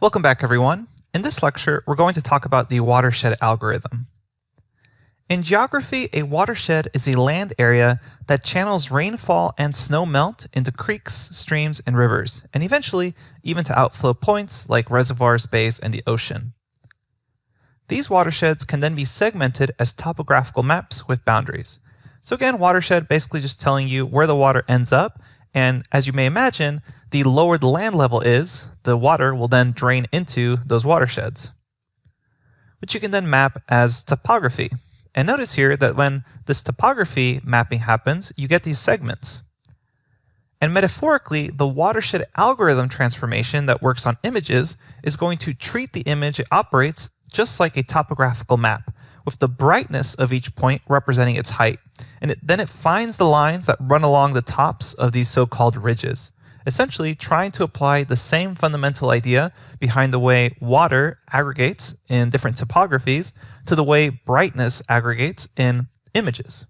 Welcome back, everyone. In this lecture, we're going to talk about the watershed algorithm. In geography, a watershed is a land area that channels rainfall and snow melt into creeks, streams, and rivers, and eventually even to outflow points like reservoirs, bays, and the ocean. These watersheds can then be segmented as topographical maps with boundaries. So again, watershed basically just telling you where the water ends up, and as you may imagine, the lower the land level is, the water will then drain into those watersheds, which you can then map as topography. And notice here that when this topography mapping happens, you get these segments. And metaphorically, the watershed algorithm transformation that works on images is going to treat the image it operates just like a topographical map, with the brightness of each point representing its height. And then it finds the lines that run along the tops of these so-called ridges, essentially trying to apply the same fundamental idea behind the way water aggregates in different topographies to the way brightness aggregates in images.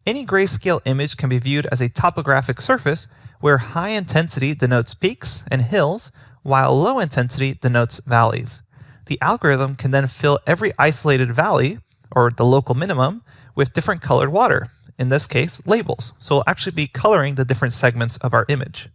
Any grayscale image can be viewed as a topographic surface where high intensity denotes peaks and hills, while low intensity denotes valleys. The algorithm can then fill every isolated valley, or the local minimum, with different colored water, in this case, labels. So it'll actually be coloring the different segments of our image.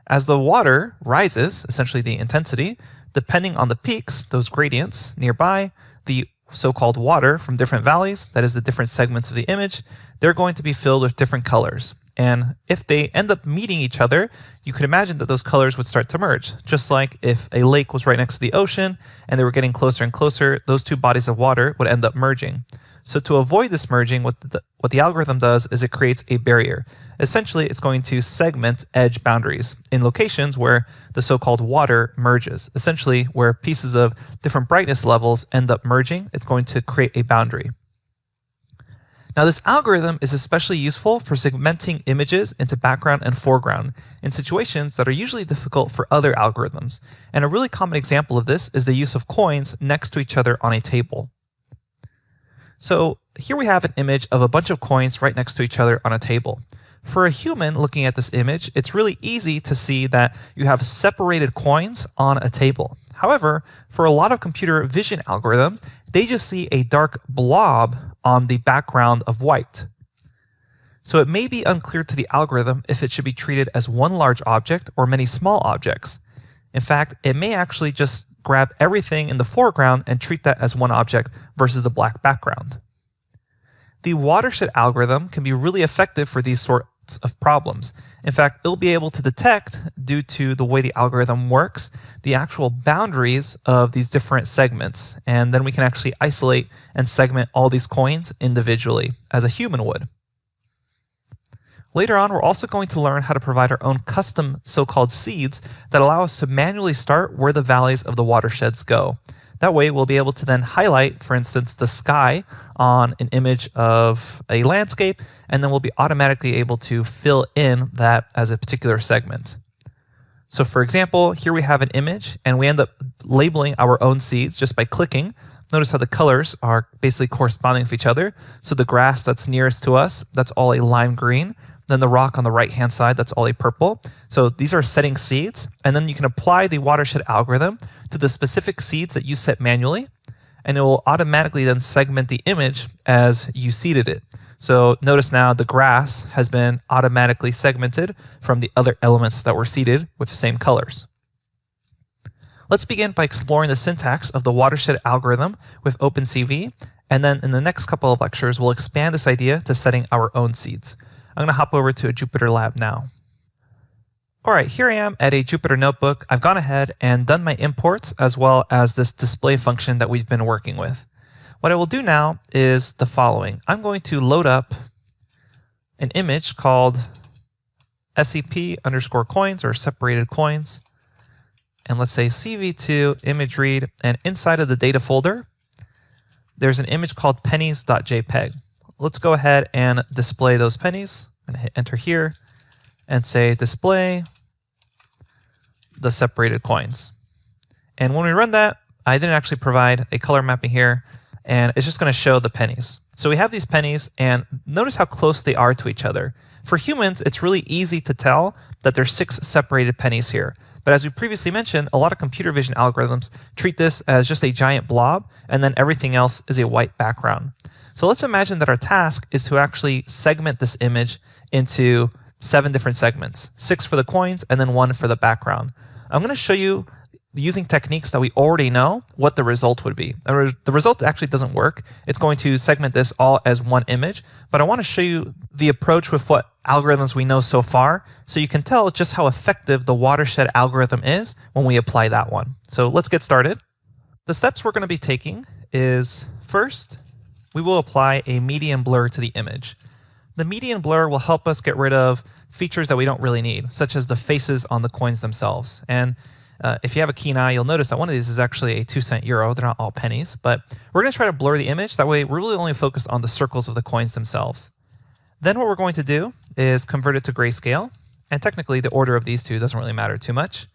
As the water rises, essentially the intensity, depending on the peaks, those gradients nearby, the so-called water from different valleys, that is the different segments of the image, they're going to be filled with different colors. And if they end up meeting each other, you could imagine that those colors would start to merge. Just like if a lake was right next to the ocean and they were getting closer and closer, those two bodies of water would end up merging. So to avoid this merging, what the algorithm does is it creates a barrier. Essentially, it's going to segment edge boundaries in locations where the so-called water merges. Essentially, where pieces of different brightness levels end up merging, it's going to create a boundary. Now, this algorithm is especially useful for segmenting images into background and foreground in situations that are usually difficult for other algorithms. And a really common example of this is the use of coins next to each other on a table. So here we have an image of a bunch of coins right next to each other on a table. For a human looking at this image, it's really easy to see that you have separated coins on a table. However, for a lot of computer vision algorithms, they just see a dark blob on the background of white. So it may be unclear to the algorithm if it should be treated as one large object or many small objects. In fact, it may actually just grab everything in the foreground and treat that as one object versus the black background. The watershed algorithm can be really effective for these sorts of problems. In fact, it'll be able to detect, due to the way the algorithm works, the actual boundaries of these different segments. And then we can actually isolate and segment all these coins individually, as a human would. Later on, we're also going to learn how to provide our own custom so-called seeds that allow us to manually start where the valleys of the watersheds go. That way, we'll be able to then highlight, for instance, the sky on an image of a landscape, and then we'll be automatically able to fill in that as a particular segment. So for example, here we have an image, and we end up labeling our own seeds just by clicking. Notice how the colors are basically corresponding with each other. So the grass that's nearest to us, that's all a lime green. Then the rock on the right-hand side, that's all a purple. So these are setting seeds, and then you can apply the watershed algorithm to the specific seeds that you set manually, and it will automatically then segment the image as you seeded it. So notice now the grass has been automatically segmented from the other elements that were seeded with the same colors. Let's begin by exploring the syntax of the watershed algorithm with OpenCV, and then in the next couple of lectures, we'll expand this idea to setting our own seeds. I'm going to hop over to a Jupyter lab now. All right, here I am at a Jupyter notebook. I've gone ahead and done my imports as well as this display function that we've been working with. What I will do now is the following. I'm going to load up an image called SEP_coins or separated coins. And let's say CV2 image read, and inside of the data folder, there's an image called pennies.jpg. Let's go ahead and display those pennies. I'm going to hit enter here and say display the separated coins. And when we run that, I didn't actually provide a color mapping here, and it's just going to show the pennies. So we have these pennies, and notice how close they are to each other. For humans, it's really easy to tell that there's 6 separated pennies here. But as we previously mentioned, a lot of computer vision algorithms treat this as just a giant blob, and then everything else is a white background. So let's imagine that our task is to actually segment this image into 7 different segments, 6 for the coins and then 1 for the background. I'm going to show you, using techniques that we already know, what the result would be. The result actually doesn't work. It's going to segment this all as one image, but I want to show you the approach with what algorithms we know so far, so you can tell just how effective the Watershed algorithm is when we apply that one. So let's get started. The steps we're going to be taking is, first, we will apply a median blur to the image. The median blur will help us get rid of features that we don't really need, such as the faces on the coins themselves. And if you have a keen eye, you'll notice that one of these is actually a 2-cent euro. They're not all pennies, but we're going to try to blur the image. That way, we're really only focused on the circles of the coins themselves. Then what we're going to do is convert it to grayscale. And technically, the order of these two doesn't really matter too much.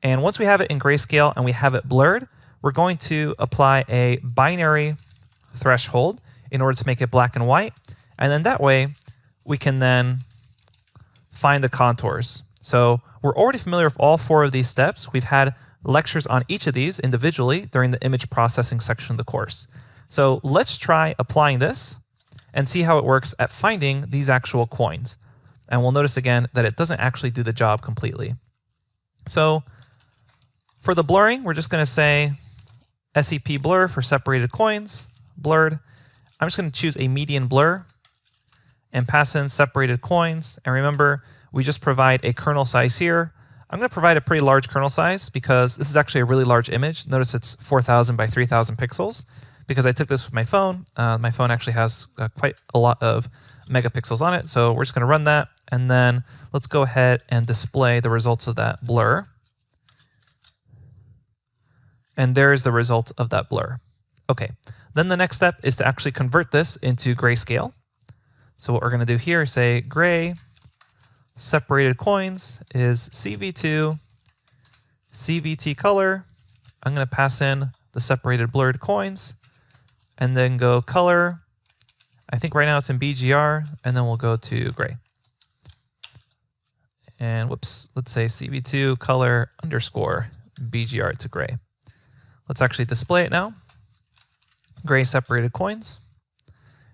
And once we have it in grayscale and we have it blurred, we're going to apply a binary threshold in order to make it black and white. And then that way, we can then find the contours. So we're already familiar with all 4 of these steps. We've had lectures on each of these individually during the image processing section of the course. So let's try applying this and see how it works at finding these actual coins. And we'll notice again that it doesn't actually do the job completely. So for the blurring, we're just going to say SEP blur for separated coins, blurred. I'm just going to choose a median blur and pass in separated coins. And remember, we just provide a kernel size here. I'm going to provide a pretty large kernel size because this is actually a really large image. Notice it's 4,000 by 3,000 pixels because I took this with my phone. My phone actually has quite a lot of megapixels on it. So we're just going to run that. And then let's go ahead and display the results of that blur. And there's the result of that blur. Okay, then the next step is to actually convert this into grayscale. So what we're going to do here is say gray separated coins is CV2 CVT color. I'm going to pass in the separated blurred coins and then go color. I think right now it's in BGR, and then we'll go to gray. And whoops, let's say CV2 color underscore BGR to gray. Let's actually display it now. Gray separated coins.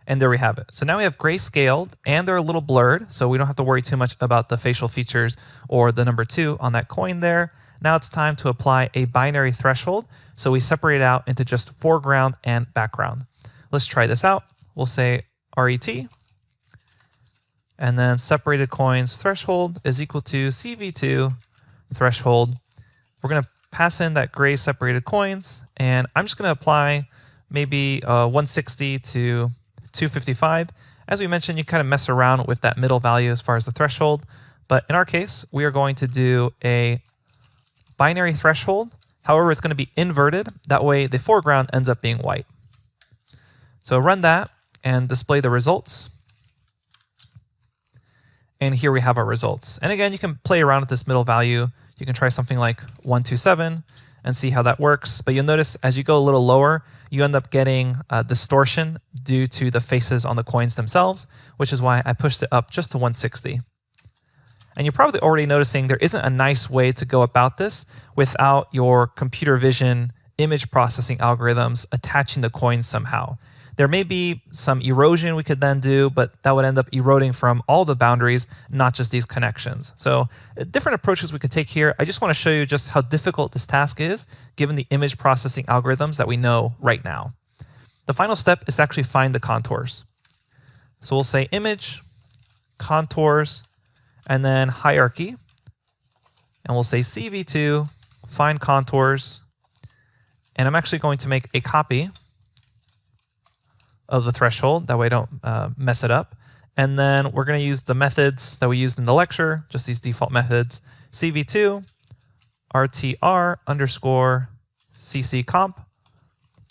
And there we have it. So now we have gray scaled and they're a little blurred, so we don't have to worry too much about the facial features or the number 2 on that coin there. Now it's time to apply a binary threshold. So we separate it out into just foreground and background. Let's try this out. We'll say RET. And then separated coins threshold is equal to CV2 threshold. We're going to pass in that gray separated coins, and I'm just going to apply maybe 160 to 255. As we mentioned, you kind of mess around with that middle value as far as the threshold. But in our case, we are going to do a binary threshold. However, it's going to be inverted. That way, the foreground ends up being white. So run that and display the results. And here we have our results. And again, you can play around with this middle value. You can try something like 127 and see how that works. But you'll notice as you go a little lower, you end up getting distortion due to the faces on the coins themselves, which is why I pushed it up just to 160. And you're probably already noticing there isn't a nice way to go about this without your computer vision image processing algorithms attaching the coins somehow. There may be some erosion we could then do, but that would end up eroding from all the boundaries, not just these connections. So different approaches we could take here. I just want to show you just how difficult this task is, given the image processing algorithms that we know right now. The final step is to actually find the contours. So we'll say image, contours, and then hierarchy. And we'll say CV2, find contours. And I'm actually going to make a copy of the threshold. That way I don't mess it up. And then we're going to use the methods that we used in the lecture, just these default methods, CV2, RTR underscore CC comp.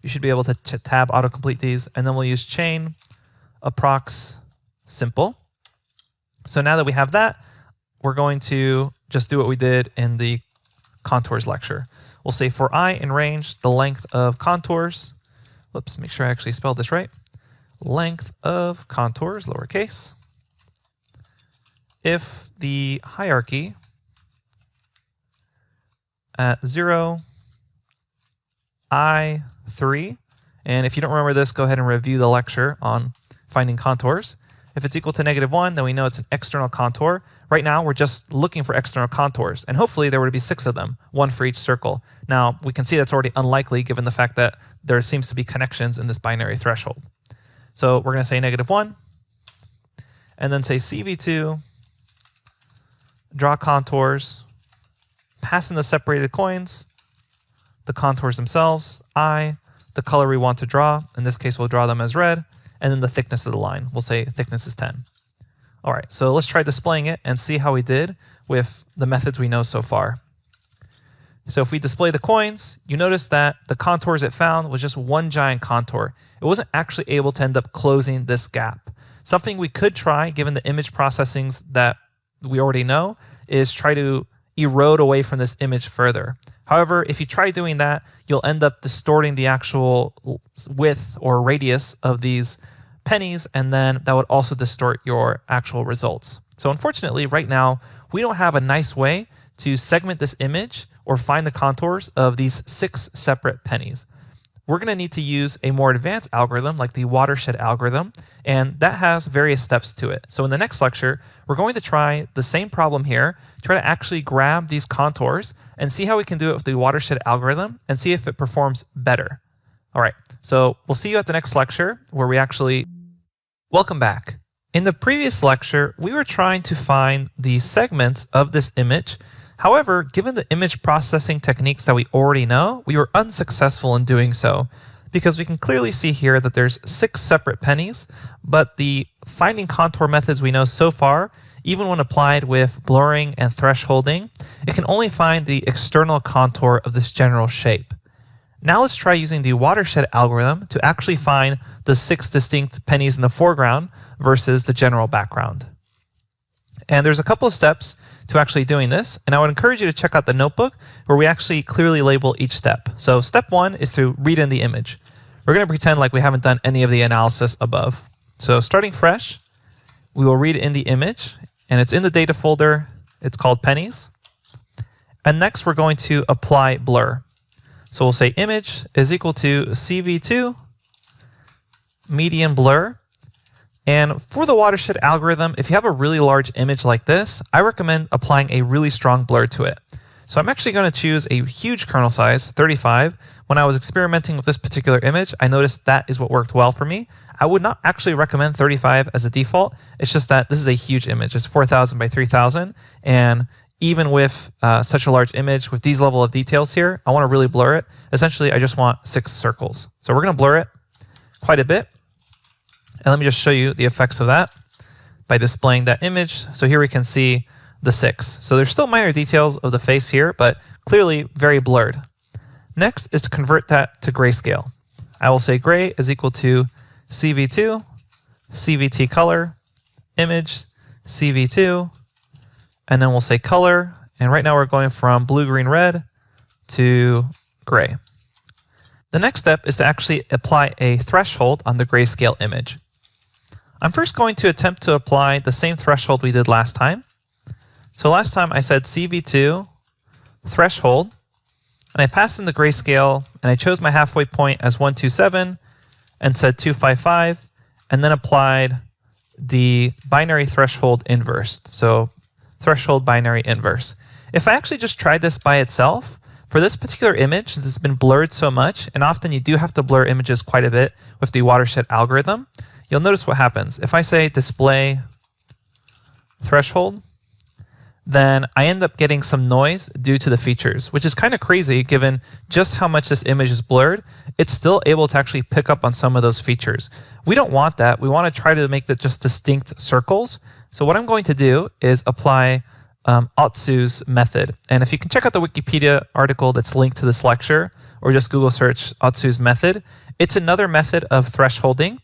You should be able to tab autocomplete these. And then we'll use chain approx simple. So now that we have that, we're going to just do what we did in the contours lecture. We'll say for I in range, the length of contours. Whoops, make sure I actually spelled this right. length of contours, lowercase, if the hierarchy at 0, I3, and if you don't remember this, go ahead and review the lecture on finding contours. If it's equal to -1, then we know it's an external contour. Right now, we're just looking for external contours, and hopefully there would be 6 of them, 1 for each circle. Now, we can see that's already unlikely given the fact that there seems to be connections in this binary threshold. So we're going to say -1, and then say CV2, draw contours, pass in the separated coins, the contours themselves, the color we want to draw. In this case, we'll draw them as red, and then the thickness of the line. We'll say thickness is 10. All right, so let's try displaying it and see how we did with the methods we know so far. So if we display the coins, you notice that the contours it found was just one giant contour. It wasn't actually able to end up closing this gap. Something we could try, given the image processings that we already know, is try to erode away from this image further. However, if you try doing that, you'll end up distorting the actual width or radius of these pennies, and then that would also distort your actual results. So unfortunately, right now, we don't have a nice way to segment this image or find the contours of these 6 separate pennies. We're going to need to use a more advanced algorithm like the Watershed algorithm, and that has various steps to it. So in the next lecture, we're going to try the same problem here, try to actually grab these contours and see how we can do it with the Watershed algorithm and see if it performs better. All right, so we'll see you at the next lecture where we actually... Welcome back. In the previous lecture, we were trying to find the segments of this image. However, given the image processing techniques that we already know, we were unsuccessful in doing so because we can clearly see here that there's 6 separate pennies, but the finding contour methods we know so far, even when applied with blurring and thresholding, it can only find the external contour of this general shape. Now let's try using the Watershed algorithm to actually find the 6 distinct pennies in the foreground versus the general background. And there's a couple of steps to actually doing this, and I would encourage you to check out the notebook where we actually clearly label each step. So step 1 is to read in the image. We're going to pretend like we haven't done any of the analysis above. So starting fresh, we will read in the image, and it's in the data folder. It's called pennies. And next we're going to apply blur. So we'll say image is equal to CV2 median blur. And for the Watershed algorithm, if you have a really large image like this, I recommend applying a really strong blur to it. So I'm actually going to choose a huge kernel size, 35. When I was experimenting with this particular image, I noticed that is what worked well for me. I would not actually recommend 35 as a default. It's just that this is a huge image. It's 4,000 by 3,000. And even with such a large image with these level of details here, I want to really blur it. Essentially, I just want 6 circles. So we're going to blur it quite a bit. And let me just show you the effects of that by displaying that image. So here we can see the 6. So there's still minor details of the face here, but clearly very blurred. Next is to convert that to grayscale. I will say gray is equal to CV2, CVT color, image, CV2, and then we'll say color. And right now we're going from blue, green, red to gray. The next step is to actually apply a threshold on the grayscale image. I'm first going to attempt to apply the same threshold we did last time. So last time I said CV2 threshold, and I passed in the grayscale, and I chose my halfway point as 127 and said 255, and then applied the binary threshold inverse. So threshold binary inverse. If I actually just tried this by itself, for this particular image, since it's been blurred so much, and often you do have to blur images quite a bit with the Watershed algorithm, you'll notice what happens. If I say display threshold, then I end up getting some noise due to the features, which is kind of crazy given just how much this image is blurred. It's still able to actually pick up on some of those features. We don't want that. We want to try to make that just distinct circles. So what I'm going to do is apply Otsu's method. And if you can check out the Wikipedia article that's linked to this lecture, or just Google search Otsu's method, it's another method of thresholding,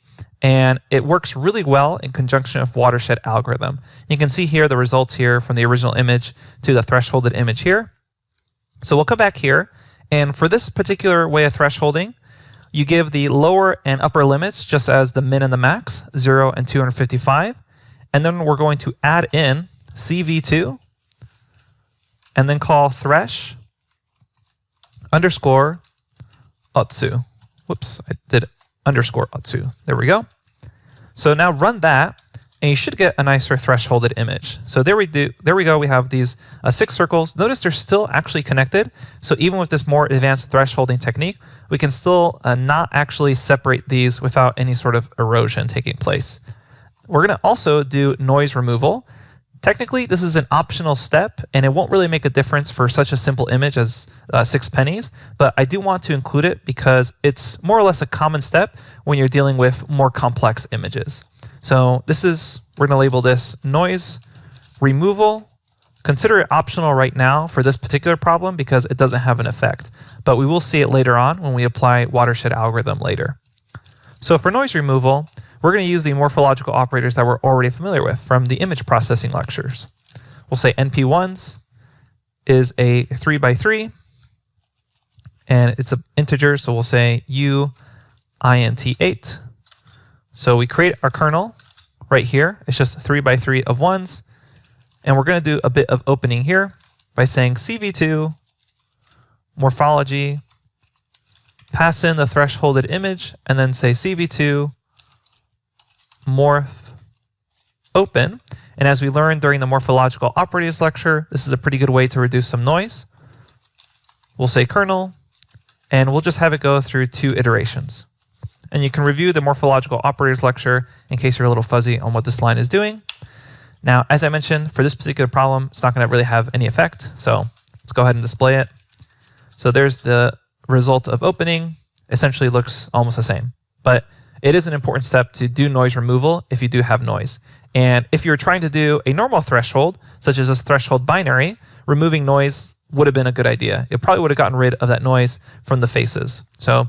and it works really well in conjunction with Watershed algorithm. You can see here the results here from the original image to the thresholded image here. So we'll come back here, and for this particular way of thresholding, you give the lower and upper limits just as the min and the max, 0 and 255. And then we're going to add in CV2 and then call thresh underscore otsu. Whoops, I did underscore otsu. There we go. So now run that, and you should get a nicer thresholded image. So there we go. We have these 6 circles. Notice they're still actually connected. So even with this more advanced thresholding technique, we can still not actually separate these without any sort of erosion taking place. We're going to also do noise removal. Technically, this is an optional step, and it won't really make a difference for such a simple image as 6 pennies, but I do want to include it because it's more or less a common step when you're dealing with more complex images. So we're going to label this noise removal. Consider it optional right now for this particular problem because it doesn't have an effect, but we will see it later on when we apply Watershed Algorithm later. So for noise removal, we're going to use the morphological operators that we're already familiar with from the image processing lectures. We'll say NP1s is a 3 by 3, and it's an integer, so we'll say uint8. So we create our kernel right here. It's just 3 by 3 of 1s, and we're going to do a bit of opening here by saying CV2 morphology, pass in the thresholded image, and then say CV2 morph open. And as we learned during the morphological operators lecture, this is a pretty good way to reduce some noise. We'll say kernel, and we'll just have it go through 2 iterations. And you can review the morphological operators lecture in case you're a little fuzzy on what this line is doing. Now, as I mentioned, for this particular problem, it's not going to really have any effect. So let's go ahead and display it. So there's the result of opening. Essentially looks almost the same, but it is an important step to do noise removal if you do have noise. And if you're trying to do a normal threshold, such as a threshold binary, removing noise would have been a good idea. It probably would have gotten rid of that noise from the faces. So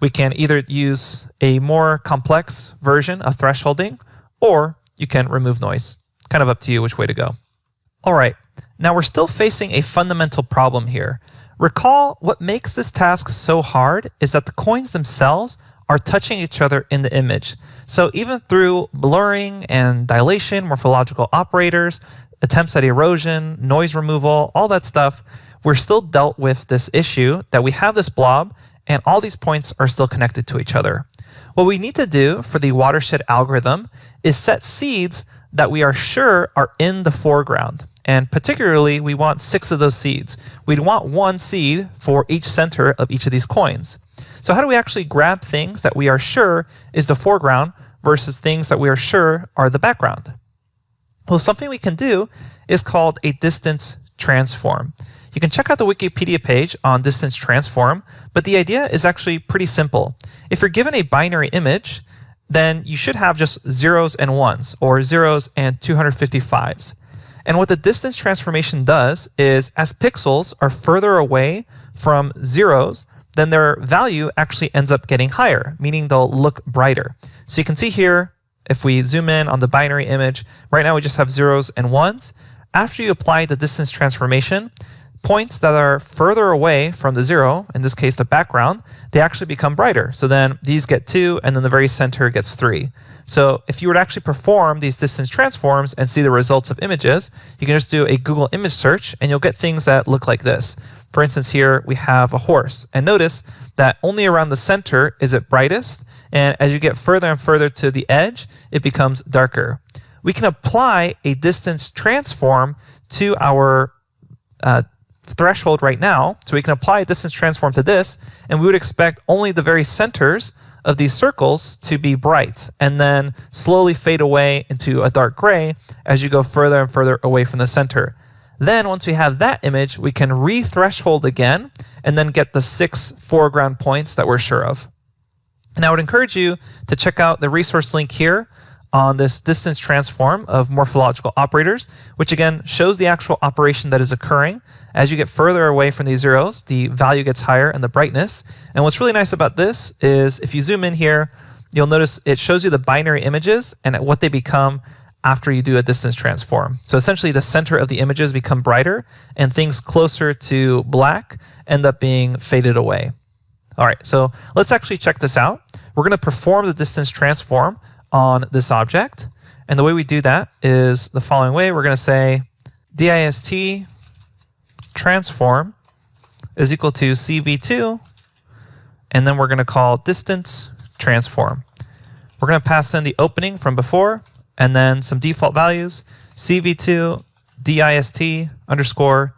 we can either use a more complex version of thresholding, or you can remove noise. Kind of up to you which way to go. All right, now we're still facing a fundamental problem here. Recall what makes this task so hard is that the coins themselves are touching each other in the image. So even through blurring and dilation, morphological operators, attempts at erosion, noise removal, all that stuff, we're still dealt with this issue that we have this blob and all these points are still connected to each other. What we need to do for the Watershed algorithm is set seeds that we are sure are in the foreground. And particularly, we want 6 of those seeds. We'd want 1 seed for each center of each of these coins. So how do we actually grab things that we are sure is the foreground versus things that we are sure are the background? Well, something we can do is called a distance transform. You can check out the Wikipedia page on distance transform, but the idea is actually pretty simple. If you're given a binary image, then you should have just 0s and 1s, or 0s and 255s. And what the distance transformation does is, as pixels are further away from 0s, then their value actually ends up getting higher, meaning they'll look brighter. So you can see here, if we zoom in on the binary image, right now we just have 0s and 1s. After you apply the distance transformation, points that are further away from the 0, in this case the background, they actually become brighter. So then these get 2, and then the very center gets 3. So if you were to actually perform these distance transforms and see the results of images, you can just do a Google image search and you'll get things that look like this. For instance, here we have a horse, and notice that only around the center is it brightest, and as you get further and further to the edge, it becomes darker. We can apply a distance transform to our threshold right now, so we can apply a distance transform to this, and we would expect only the very centers of these circles to be bright, and then slowly fade away into a dark gray as you go further and further away from the center. Then once we have that image, we can re-threshold again and then get the 6 foreground points that we're sure of. And I would encourage you to check out the resource link here on this distance transform of morphological operators, which again shows the actual operation that is occurring. As you get further away from these 0s, the value gets higher and the brightness. And what's really nice about this is if you zoom in here, you'll notice it shows you the binary images and what they become after you do a distance transform. So essentially the center of the images become brighter and things closer to black end up being faded away. All right, so let's actually check this out. We're going to perform the distance transform on this object. And the way we do that is the following way. We're going to say dist transform is equal to CV2, and then we're going to call distance transform. We're going to pass in the opening from before, and then some default values, CV2 dist underscore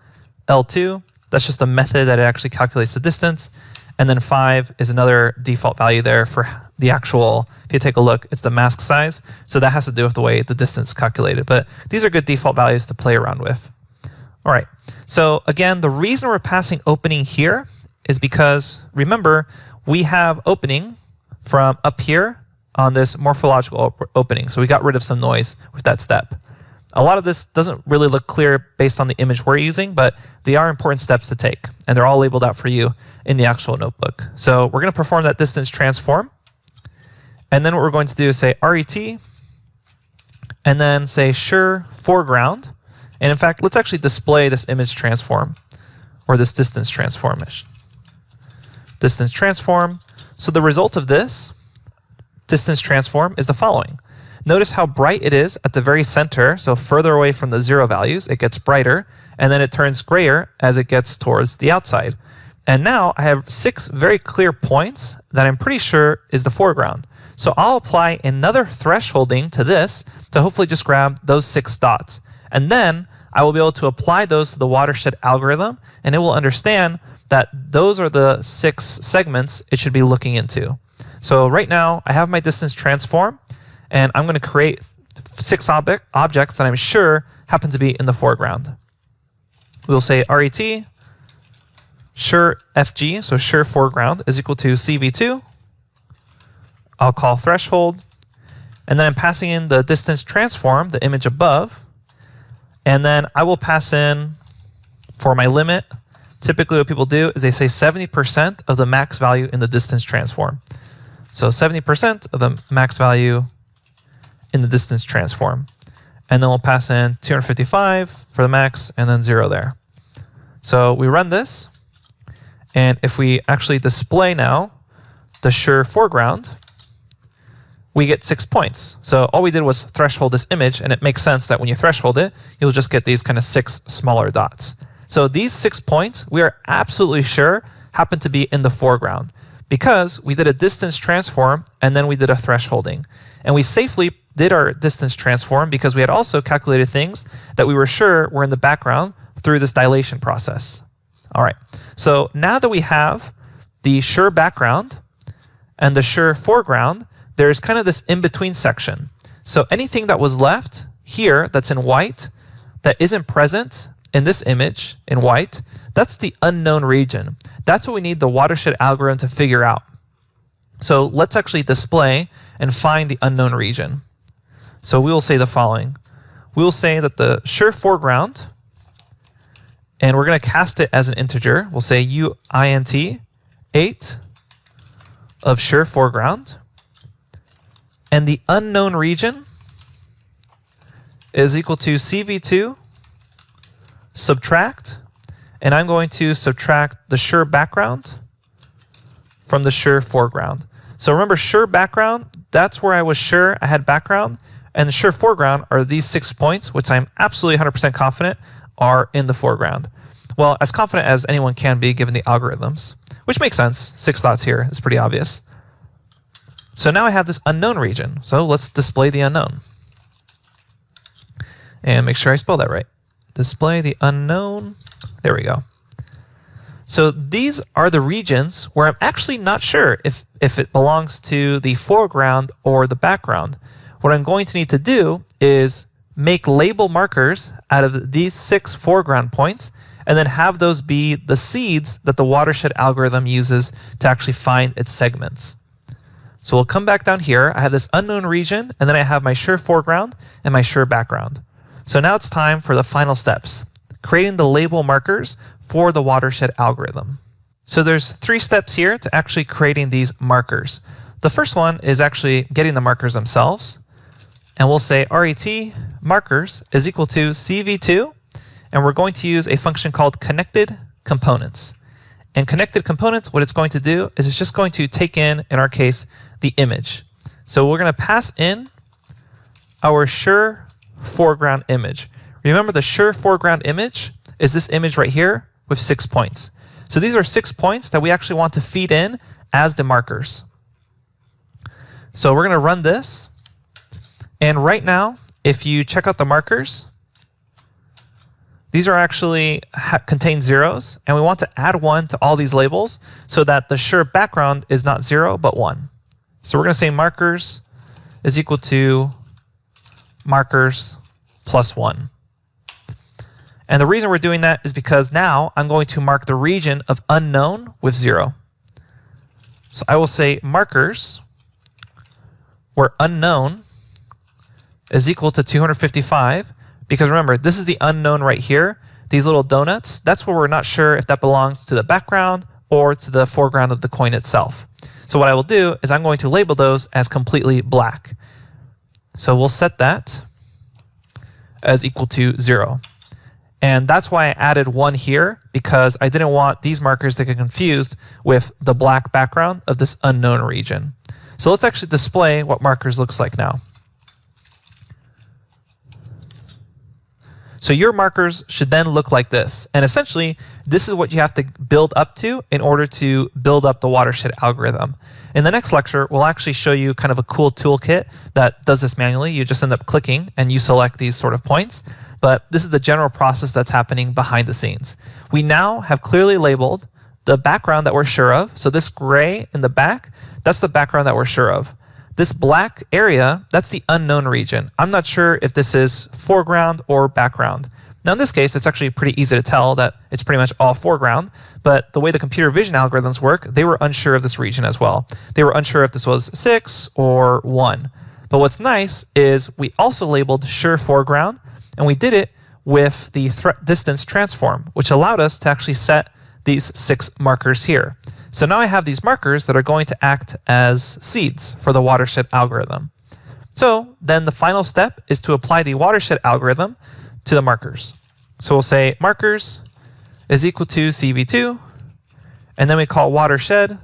L2. That's just a method that it actually calculates the distance. And then 5 is another default value there for the actual, if you take a look, it's the mask size. So that has to do with the way the distance is calculated. But these are good default values to play around with. All right. So again, the reason we're passing opening here is because, remember, we have opening from up here on this morphological opening. So we got rid of some noise with that step. A lot of this doesn't really look clear based on the image we're using, but they are important steps to take, and they're all labeled out for you in the actual notebook. So we're going to perform that distance transform, and then what we're going to do is say RET, and then say sure foreground. And in fact, let's actually display this image transform, or this distance transform-ish. Distance transform. So the result of this distance transform is the following. Notice how bright it is at the very center, so further away from the 0 values, it gets brighter, and then it turns grayer as it gets towards the outside. And now I have 6 very clear points that I'm pretty sure is the foreground. So I'll apply another thresholding to this to hopefully just grab those 6 dots. And then I will be able to apply those to the Watershed algorithm, and it will understand that those are the 6 segments it should be looking into. So right now I have my distance transform, and I'm going to create 6 objects that I'm sure happen to be in the foreground. We'll say RET, sure FG, so sure foreground, is equal to CV2. I'll call threshold, and then I'm passing in the distance transform, the image above, and then I will pass in, for my limit, typically what people do is they say 70% of the max value in the distance transform. So 70% of the max value in the distance transform. And then we'll pass in 255 for the max, and then 0 there. So we run this, and if we actually display now the sure foreground, we get 6 points. So all we did was threshold this image, and it makes sense that when you threshold it, you'll just get these kind of 6 smaller dots. So these 6 points, we are absolutely sure happen to be in the foreground because we did a distance transform, and then we did a thresholding. And we safely did our distance transform because we had also calculated things that we were sure were in the background through this dilation process. All right, so now that we have the sure background and the sure foreground, there's kind of this in-between section. So anything that was left here that's in white that isn't present in this image in white, that's the unknown region. That's what we need the Watershed algorithm to figure out. So let's actually display and find the unknown region. So we will say the following. We will say that the sure foreground, and we're going to cast it as an integer. We'll say uint 8 of sure foreground. And the unknown region is equal to CV2 subtract, and I'm going to subtract the sure background from the sure foreground. So remember, sure background, that's where I was sure I had background, and the sure foreground are these 6 points, which I'm absolutely 100% confident are in the foreground. Well, as confident as anyone can be given the algorithms, which makes sense. 6 dots here is pretty obvious. So now I have this unknown region. So let's display the unknown. And make sure I spell that right. Display the unknown. There we go. So these are the regions where I'm actually not sure if it belongs to the foreground or the background. What I'm going to need to do is make label markers out of these 6 foreground points and then have those be the seeds that the Watershed algorithm uses to actually find its segments. So we'll come back down here. I have this unknown region, and then I have my sure foreground and my sure background. So now it's time for the final steps, creating the label markers for the Watershed algorithm. So there's 3 steps here to actually creating these markers. The first one is actually getting the markers themselves. And we'll say RET markers is equal to CV2, and we're going to use a function called connected components. And connected components, what it's going to do is it's just going to take in our case, the image. So we're going to pass in our sure foreground image. Remember, the sure foreground image is this image right here with 6 points. So these are 6 points that we actually want to feed in as the markers. So we're going to run this. And right now, if you check out the markers, these are actually contain zeros, and we want to add 1 to all these labels so that the sure background is not 0, but 1. So we're going to say markers is equal to markers plus 1. And the reason we're doing that is because now I'm going to mark the region of unknown with 0. So I will say markers where unknown is equal to 255, because remember, this is the unknown right here. These little donuts, that's where we're not sure if that belongs to the background or to the foreground of the coin itself. So what I will do is I'm going to label those as completely black. So we'll set that as equal to 0. And that's why I added 1 here, because I didn't want these markers to get confused with the black background of this unknown region. So let's actually display what markers looks like now. So your markers should then look like this. And essentially, this is what you have to build up to in order to build up the watershed algorithm. In the next lecture, we'll actually show you kind of a cool toolkit that does this manually. You just end up clicking and you select these sort of points. But this is the general process that's happening behind the scenes. We now have clearly labeled the background that we're sure of. So this gray in the back, that's the background that we're sure of. This black area, that's the unknown region. I'm not sure if this is foreground or background. Now in this case, it's actually pretty easy to tell that it's pretty much all foreground, but the way the computer vision algorithms work, they were unsure of this region as well. They were unsure if this was 6 or 1. But what's nice is we also labeled sure foreground, and we did it with the distance transform, which allowed us to actually set these 6 markers here. So now I have these markers that are going to act as seeds for the watershed algorithm. So then the final step is to apply the watershed algorithm to the markers. So we'll say markers is equal to CV2, and then we call watershed,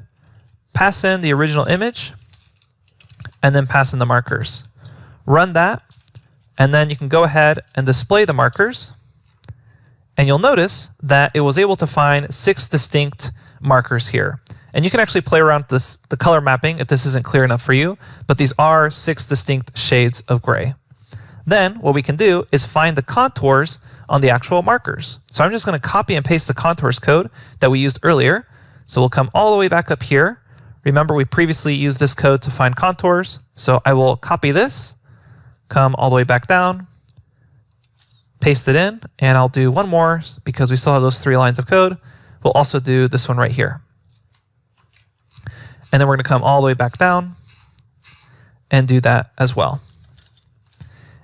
pass in the original image, and then pass in the markers. Run that, and then you can go ahead and display the markers, and you'll notice that it was able to find 6 distinct markers here. And you can actually play around with the color mapping if this isn't clear enough for you, but these are 6 distinct shades of gray. Then what we can do is find the contours on the actual markers. So I'm just going to copy and paste the contours code that we used earlier. So we'll come all the way back up here. Remember, we previously used this code to find contours. So I will copy this, come all the way back down, paste it in, and I'll do one more because we still have those 3 lines of code. We'll also do this one right here. And then we're going to come all the way back down and do that as well.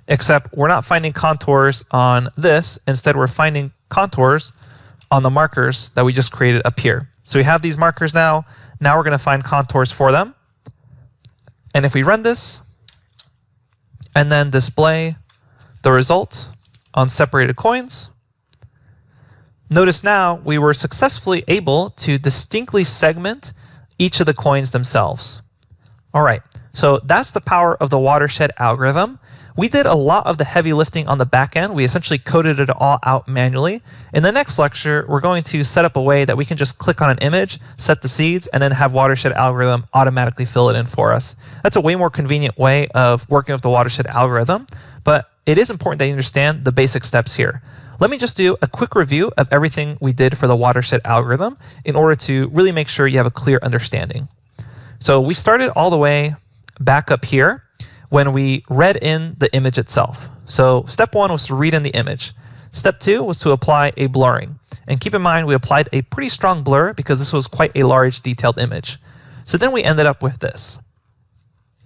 Except we're not finding contours on this. Instead, we're finding contours on the markers that we just created up here. So we have these markers now. Now we're going to find contours for them. And if we run this and then display the result on separated coins, notice now we were successfully able to distinctly segment each of the coins themselves. All right, so that's the power of the watershed algorithm. We did a lot of the heavy lifting on the back end. We essentially coded it all out manually. In the next lecture, we're going to set up a way that we can just click on an image, set the seeds, and then have watershed algorithm automatically fill it in for us. That's a way more convenient way of working with the watershed algorithm, but it is important that you understand the basic steps here. Let me just do a quick review of everything we did for the watershed algorithm in order to really make sure you have a clear understanding. So we started all the way back up here when we read in the image itself. So step 1 was to read in the image. Step 2 was to apply a blurring. And keep in mind, we applied a pretty strong blur because this was quite a large detailed image. So then we ended up with this.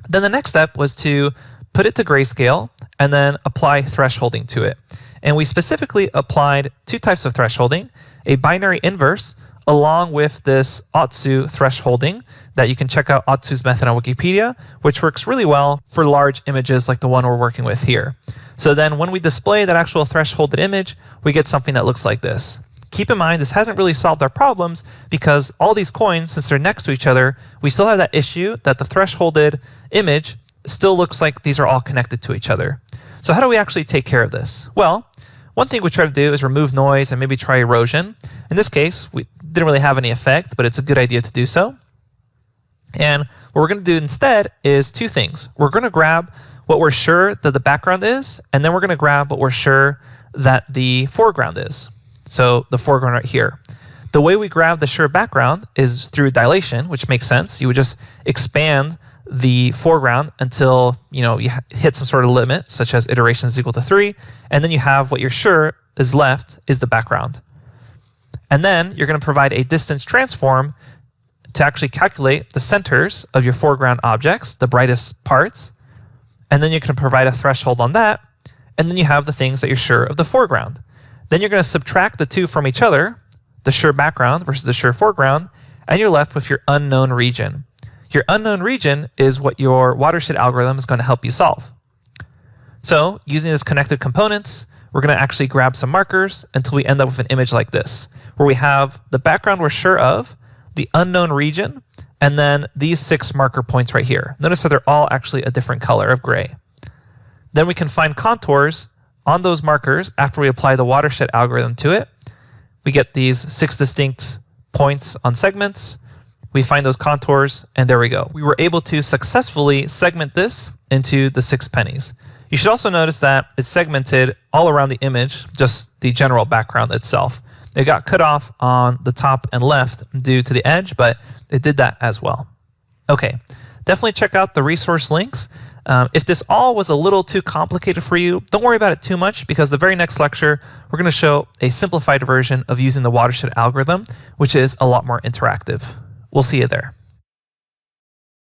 Then the next step was to put it to grayscale and then apply thresholding to it. And we specifically applied 2 types of thresholding, a binary inverse along with this Otsu thresholding that you can check out Otsu's method on Wikipedia, which works really well for large images like the one we're working with here. So then when we display that actual thresholded image, we get something that looks like this. Keep in mind, this hasn't really solved our problems because all these coins, since they're next to each other, we still have that issue that the thresholded image still looks like these are all connected to each other. So how do we actually take care of this? Well, one thing we try to do is remove noise and maybe try erosion. In this case, we didn't really have any effect, but it's a good idea to do so. And what we're going to do instead is two things. We're going to grab what we're sure that the background is, and then we're going to grab what we're sure that the foreground is. So the foreground right here. The way we grab the sure background is through dilation, which makes sense. You would just expand the foreground until you hit some sort of limit, such as iterations is equal to 3, and then you have what you're sure is left is the background. And then you're going to provide a distance transform to actually calculate the centers of your foreground objects, the brightest parts, and then you can provide a threshold on that, and then you have the things that you're sure of the foreground. Then you're going to subtract the two from each other, the sure background versus the sure foreground, and you're left with your unknown region. Your unknown region is what your watershed algorithm is going to help you solve. So using these connected components, we're going to actually grab some markers until we end up with an image like this, where we have the background we're sure of, the unknown region, and then these 6 marker points right here. Notice that they're all actually a different color of gray. Then we can find contours on those markers after we apply the watershed algorithm to it. We get these 6 distinct points on segments. We find those contours, and there we go. We were able to successfully segment this into the 6 pennies. You should also notice that it's segmented all around the image, just the general background itself. It got cut off on the top and left due to the edge, but it did that as well. Okay, definitely check out the resource links. If this all was a little too complicated for you, don't worry about it too much, because the very next lecture, we're going to show a simplified version of using the watershed algorithm, which is a lot more interactive. We'll see you there.